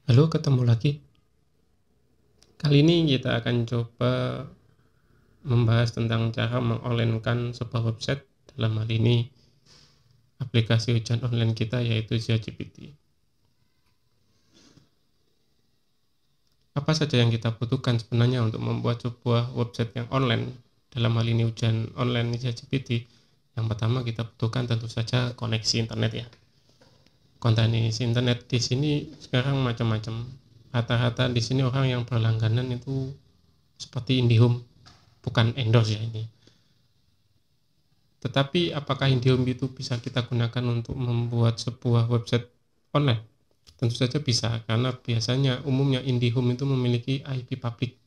Halo, ketemu lagi. Kali ini kita akan coba membahas tentang cara mengonlinekan sebuah website, dalam hal ini aplikasi ujian online kita yaitu ChatGPT. Apa saja yang kita butuhkan sebenarnya untuk membuat sebuah website yang online, dalam hal ini ujian online ChatGPT? Yang pertama kita butuhkan tentu saja koneksi internet ya. Koneksi internet di sini sekarang macam-macam. Rata-rata di sini orang yang berlangganan itu seperti IndiHome, bukan endorse ya ini. Tetapi apakah IndiHome itu bisa kita gunakan untuk membuat sebuah website online? Tentu saja bisa, karena biasanya umumnya IndiHome itu memiliki IP public.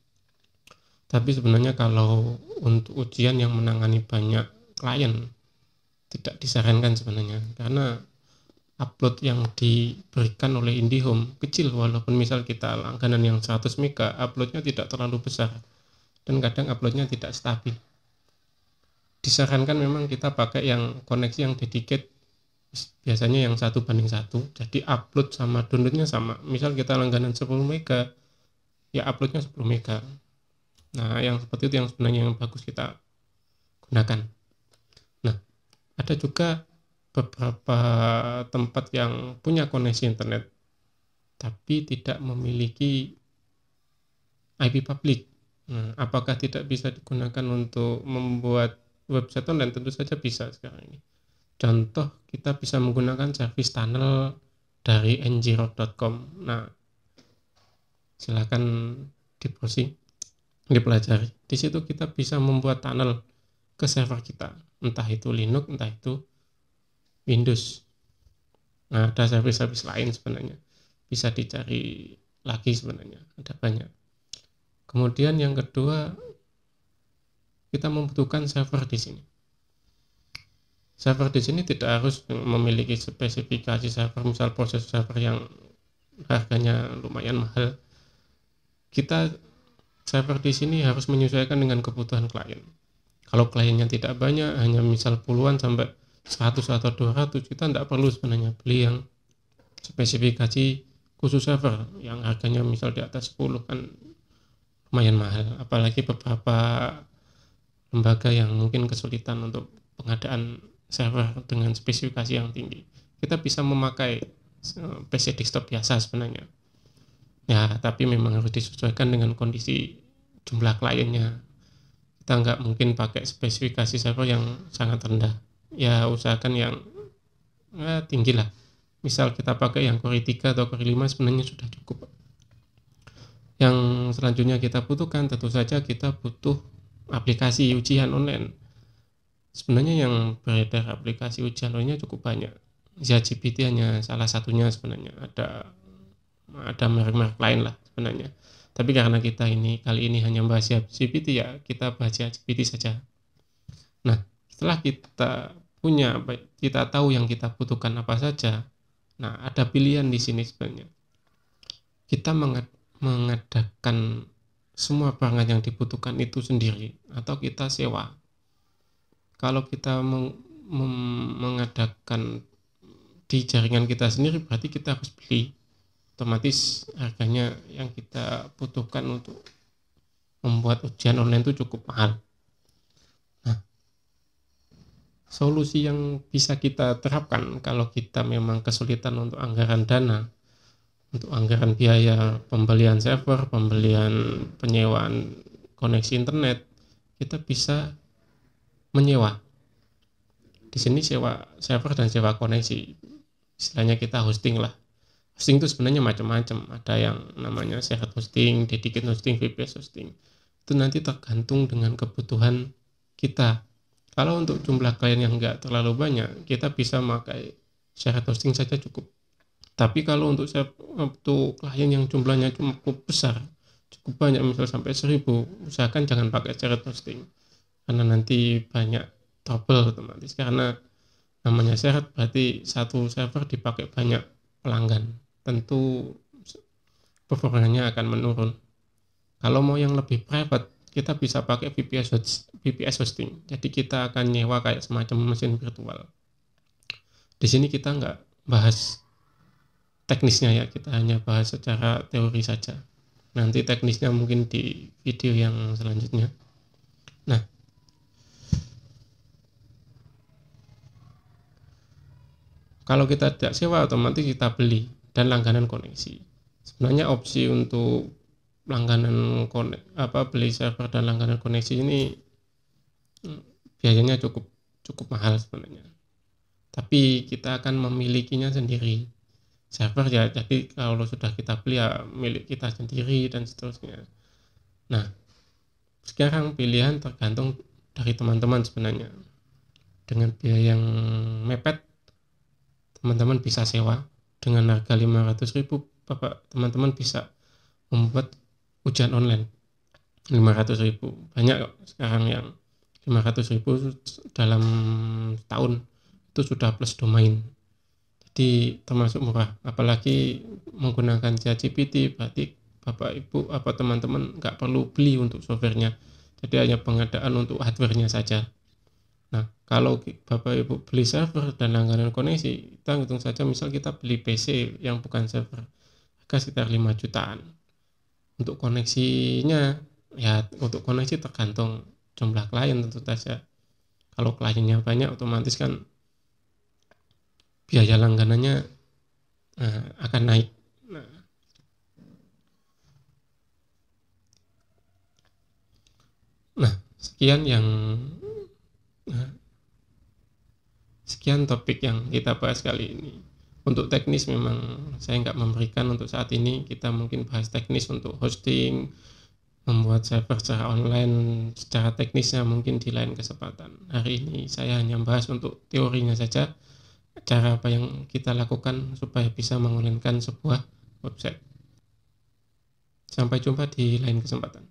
Tapi sebenarnya kalau untuk ujian yang menangani banyak klien, tidak disarankan sebenarnya, karena upload yang diberikan oleh IndiHome kecil, walaupun misal kita langganan yang 100 MB, uploadnya tidak terlalu besar, dan kadang uploadnya tidak stabil. Disarankan memang kita pakai yang koneksi yang dedicated, biasanya yang 1:1, jadi upload sama downloadnya sama. Misal kita langganan 10 MB, ya uploadnya 10 MB. Nah, yang seperti itu yang sebenarnya yang bagus kita gunakan. Nah, ada juga beberapa tempat yang punya koneksi internet tapi tidak memiliki IP public. Nah, apakah tidak bisa digunakan untuk membuat website online? Tentu saja bisa sekarang ini. Contoh, kita bisa menggunakan service tunnel dari n0.com. Nah, silakan dibrowsing, dipelajari. Di situ kita bisa membuat tunnel ke server kita, entah itu Linux, entah itu Windows. Nah, ada service-service lain sebenarnya, bisa dicari lagi sebenarnya, ada banyak. Kemudian yang kedua, kita membutuhkan server di sini. Server di sini tidak harus memiliki spesifikasi server, misal proses server yang harganya lumayan mahal. Kita server di sini harus menyesuaikan dengan kebutuhan klien. Kalau kliennya tidak banyak, hanya misal puluhan sampai 100 atau 200, kita tidak perlu sebenarnya beli yang spesifikasi khusus server yang harganya misal di atas 10, kan lumayan mahal. Apalagi beberapa lembaga yang mungkin kesulitan untuk pengadaan server dengan spesifikasi yang tinggi. Kita bisa memakai PC desktop biasa sebenarnya. Ya, tapi memang harus disesuaikan dengan kondisi jumlah kliennya. Kita nggak mungkin pakai spesifikasi server yang sangat rendah. Ya, usahakan yang tinggi lah. Misal kita pakai yang Core 3 atau Core 5 sebenarnya sudah cukup. Yang selanjutnya kita butuhkan, tentu saja kita butuh aplikasi ujian online. Sebenarnya yang beredar aplikasi ujian online cukup banyak. ChatGPT hanya salah satunya sebenarnya. Ada merek-merek lain lah sebenarnya. Tapi karena kita kali ini hanya bahas ChatGPT, ya kita bahas ChatGPT saja. Nah, setelah kita tahu yang kita butuhkan apa saja. Nah, ada pilihan di sini sebenarnya. Kita mengadakan semua barang yang dibutuhkan itu sendiri atau kita sewa. Kalau kita mengadakan di jaringan kita sendiri, berarti kita harus beli. Otomatis harganya yang kita butuhkan untuk membuat ujian online itu cukup mahal. Nah, solusi yang bisa kita terapkan kalau kita memang kesulitan untuk anggaran dana, untuk anggaran biaya pembelian server, pembelian penyewaan koneksi internet, kita bisa menyewa. Di sini sewa server dan sewa koneksi, istilahnya kita hosting lah. Hosting itu sebenarnya macam-macam, ada yang namanya shared hosting, dedicated hosting, VPS hosting. Itu nanti tergantung dengan kebutuhan kita. Kalau untuk jumlah klien yang enggak terlalu banyak, kita bisa pakai shared hosting saja cukup. Tapi kalau untuk klien yang jumlahnya cukup besar, cukup banyak, misal sampai 1000, usahakan jangan pakai shared hosting, karena nanti banyak trouble otomatis. Karena namanya shared berarti satu server dipakai banyak pelanggan, tentu performanya akan menurun. Kalau mau yang lebih private, kita bisa pakai VPS hosting. Jadi kita akan nyewa kayak semacam mesin virtual. Di sini kita nggak bahas teknisnya ya, kita hanya bahas secara teori saja. Nanti teknisnya mungkin di video yang selanjutnya. Nah, kalau kita tidak sewa, otomatis kita beli dan langganan koneksi. Sebenarnya opsi untuk langganan beli server dan langganan koneksi ini biayanya cukup mahal sebenarnya. Tapi kita akan memilikinya sendiri. Server ya, jadi kalau sudah kita beli ya milik kita sendiri dan seterusnya. Nah, sekarang pilihan tergantung dari teman-teman sebenarnya. Dengan biaya yang mepet, teman-teman bisa sewa dengan harga 500.000, teman-teman bisa membuat ujian online 500.000. Banyak kok sekarang yang 500.000 dalam tahun itu sudah plus domain. Jadi termasuk murah, apalagi menggunakan ChatGPT, berarti Bapak Ibu teman-teman nggak perlu beli untuk softwarenya, jadi hanya pengadaan untuk hardwarenya saja. Nah, kalau Bapak Ibu beli server dan langganan koneksi, kita hitung saja, misal kita beli PC yang bukan server, harga sekitar 5 jutaan. Untuk koneksinya, ya untuk koneksi tergantung jumlah klien tentu saja. Kalau kliennya banyak, otomatis kan biaya langganannya akan naik. Nah, sekian topik yang kita bahas kali ini. Untuk teknis memang saya nggak memberikan untuk saat ini. Kita mungkin bahas teknis untuk hosting, membuat server secara online, secara teknisnya mungkin di lain kesempatan. Hari ini saya hanya bahas untuk teorinya saja, cara apa yang kita lakukan supaya bisa mengonlinekan sebuah website. Sampai jumpa di lain kesempatan.